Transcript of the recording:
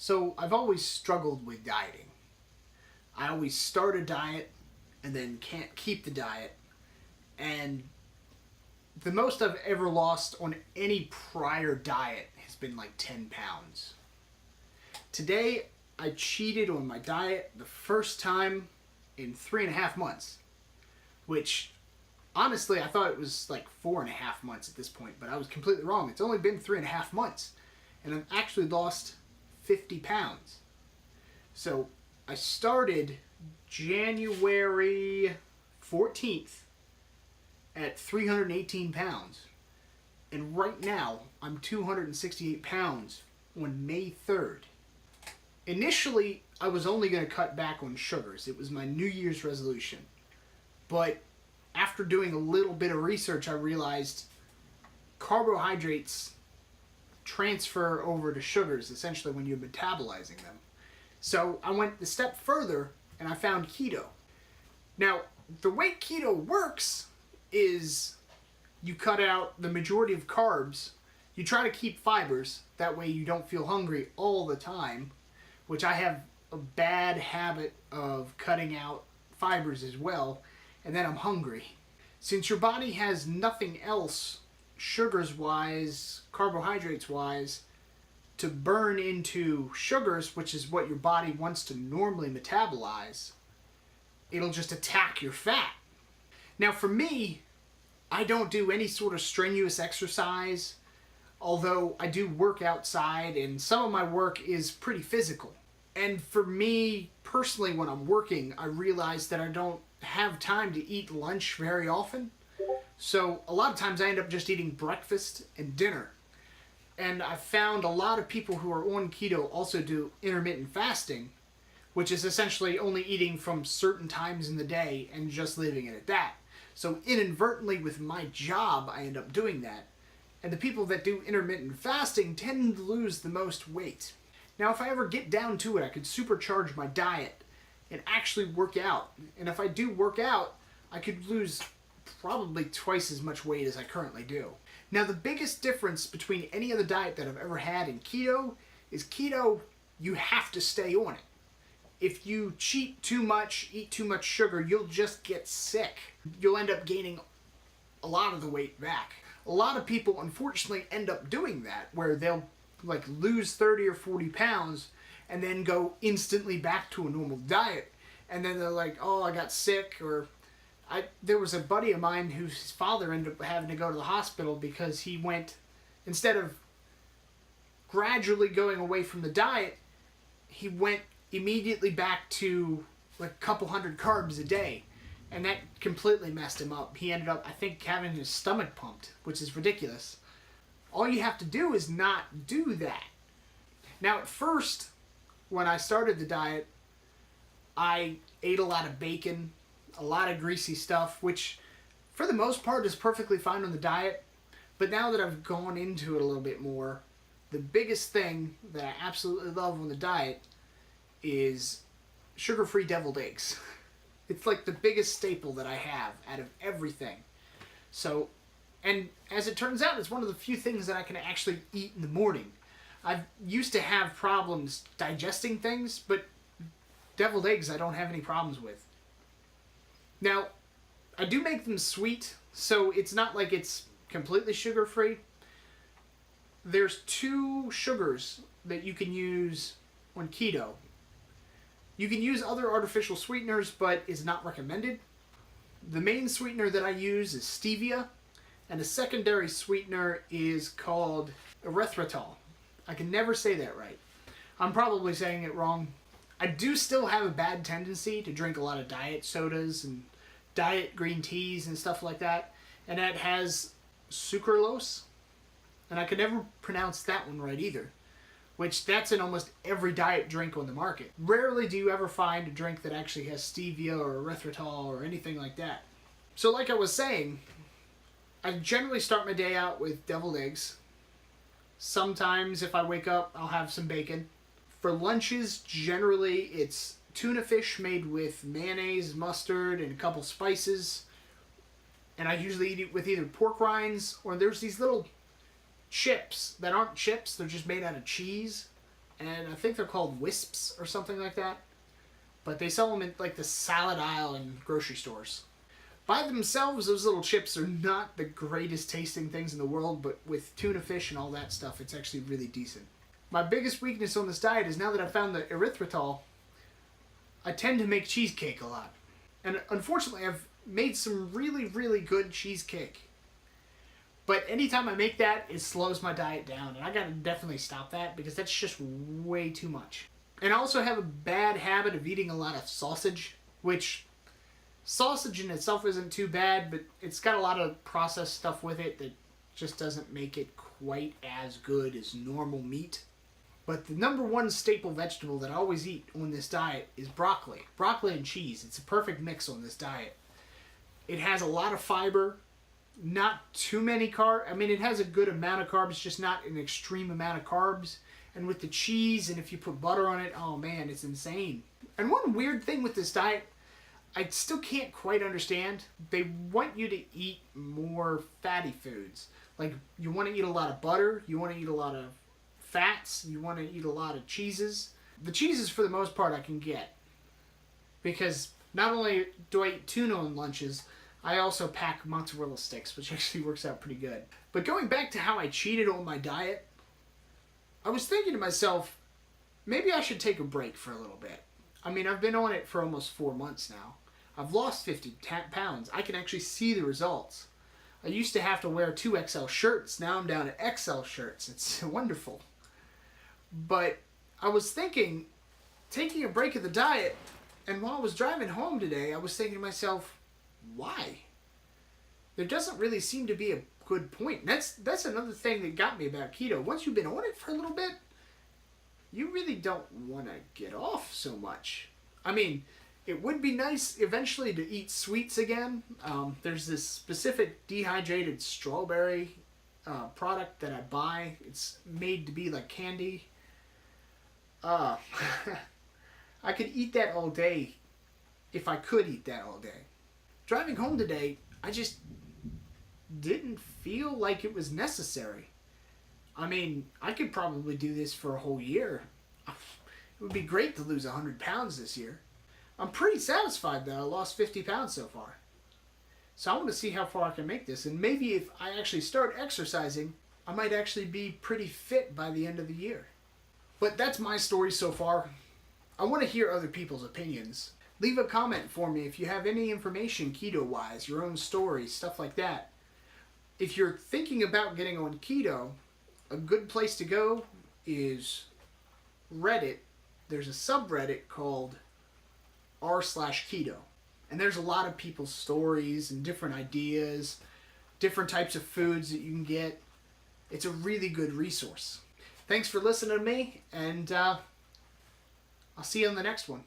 So I've always struggled with dieting. I always start a diet and then can't keep the diet. And the most I've ever lost on any prior diet has been like 10 pounds. Today, I cheated on my diet the first time in 3.5 months, which honestly I thought it was like 4.5 months at this point, but I was completely wrong. It's only been 3.5 months, and I've actually lost 50 pounds. So I started January 14th at 318 pounds. And right now, I'm 268 pounds on May 3rd. Initially, I was only going to cut back on sugars. It was my New Year's resolution. But after doing a little bit of research, I realized carbohydrates transfer over to sugars, essentially, when you're metabolizing them. So I went a step further and I found keto. Now, the way keto works is you cut out the majority of carbs, you try to keep fibers, that way you don't feel hungry all the time, which I have a bad habit of cutting out fibers as well, and then I'm hungry. Since your body has nothing else, sugars wise, carbohydrates wise, to burn into sugars, which is what your body wants to normally metabolize, it'll just attack your fat. Now for me, I don't do any sort of strenuous exercise, although I do work outside and some of my work is pretty physical. And for me personally, when I'm working, I realize that I don't have time to eat lunch very often. So a lot of times I end up just eating breakfast and dinner. And I've found a lot of people who are on keto also do intermittent fasting, which is essentially only eating from certain times in the day and just leaving it at that. So inadvertently with my job, I end up doing that. And the people that do intermittent fasting tend to lose the most weight. Now, if I ever get down to it, I could supercharge my diet and actually work out. And if I do work out, I could lose probably twice as much weight as I currently do. Now, the biggest difference between any other diet that I've ever had and keto is keto, you have to stay on it. If you cheat too much, eat too much sugar, you'll just get sick. You'll end up gaining a lot of the weight back. A lot of people, unfortunately, end up doing that, where they'll like lose 30 or 40 pounds and then go instantly back to a normal diet. And then they're like, oh, I got sick, or there was a buddy of mine whose father ended up having to go to the hospital because he went, instead of gradually going away from the diet, he went immediately back to like a couple hundred carbs a day. And that completely messed him up. He ended up, I think, having his stomach pumped, which is ridiculous. All you have to do is not do that. Now, at first, when I started the diet, I ate a lot of bacon, a lot of greasy stuff, which for the most part is perfectly fine on the diet. But now that I've gone into it a little bit more, the biggest thing that I absolutely love on the diet is sugar-free deviled eggs. It's like the biggest staple that I have out of everything. So, and as it turns out, it's one of the few things that I can actually eat in the morning. I used to have problems digesting things, but deviled eggs I don't have any problems with. Now, I do make them sweet, so it's not like it's completely sugar-free. There's 2 sugars that you can use on keto. You can use other artificial sweeteners, but it's not recommended. The main sweetener that I use is stevia, and a secondary sweetener is called erythritol. I can never say that right. I'm probably saying it wrong. I do still have a bad tendency to drink a lot of diet sodas and diet green teas and stuff like that, and that has sucralose, and I could never pronounce that one right either, which that's in almost every diet drink on the market. Rarely do you ever find a drink that actually has stevia or erythritol or anything like that. So like I was saying, I generally start my day out with deviled eggs. Sometimes if I wake up, I'll have some bacon. For lunches, generally it's tuna fish made with mayonnaise, mustard, and a couple spices. And I usually eat it with either pork rinds, or there's these little chips that aren't chips, they're just made out of cheese. and I think they're called Wisps or something like that. But they sell them in like the salad aisle in grocery stores. By themselves, those little chips are not the greatest tasting things in the world, but with tuna fish and all that stuff, it's actually really decent. My biggest weakness on this diet is now that I found the erythritol, I tend to make cheesecake a lot. And unfortunately, I've made some really, really good cheesecake. But anytime I make that, it slows my diet down. And I gotta definitely stop that because that's just way too much. And I also have a bad habit of eating a lot of sausage, which sausage in itself isn't too bad, but it's got a lot of processed stuff with it that just doesn't make it quite as good as normal meat. But the number one staple vegetable that I always eat on this diet is broccoli. Broccoli and cheese. It's a perfect mix on this diet. It has a lot of fiber, not too many carbs. I mean, it has a good amount of carbs, just not an extreme amount of carbs. And with the cheese, and if you put butter on it, oh man, it's insane. And one weird thing with this diet, I still can't quite understand. They want you to eat more fatty foods. Like, you want to eat a lot of butter, you want to eat a lot of fats, you want to eat a lot of cheeses. The cheeses, for the most part, I can get. Because not only do I eat tuna on lunches, I also pack mozzarella sticks, which actually works out pretty good. But going back to how I cheated on my diet, I was thinking to myself, maybe I should take a break for a little bit. I mean, I've been on it for almost 4 months now. I've lost 50 pounds. I can actually see the results. I used to have to wear 2XL shirts. Now I'm down to XL shirts. It's wonderful. But I was thinking, taking a break of the diet, and while I was driving home today, I was thinking to myself, why? There doesn't really seem to be a good point. That's another thing that got me about keto. Once you've been on it for a little bit, you really don't want to get off so much. I mean, it would be nice eventually to eat sweets again. There's this specific dehydrated strawberry product that I buy. It's made to be like candy. I could eat that all day if I could eat that all day. Driving home today, I just didn't feel like it was necessary. I mean, I could probably do this for a whole year. It would be great to lose 100 pounds this year. I'm pretty satisfied that I lost 50 pounds so far. So I want to see how far I can make this. And maybe if I actually start exercising, I might actually be pretty fit by the end of the year. But that's my story so far. I want to hear other people's opinions. Leave a comment for me if you have any information keto-wise, your own story, stuff like that. If you're thinking about getting on keto, a good place to go is Reddit. There's a subreddit called r/keto. And there's a lot of people's stories and different ideas, different types of foods that you can get. It's a really good resource. Thanks for listening to me, and I'll see you on the next one.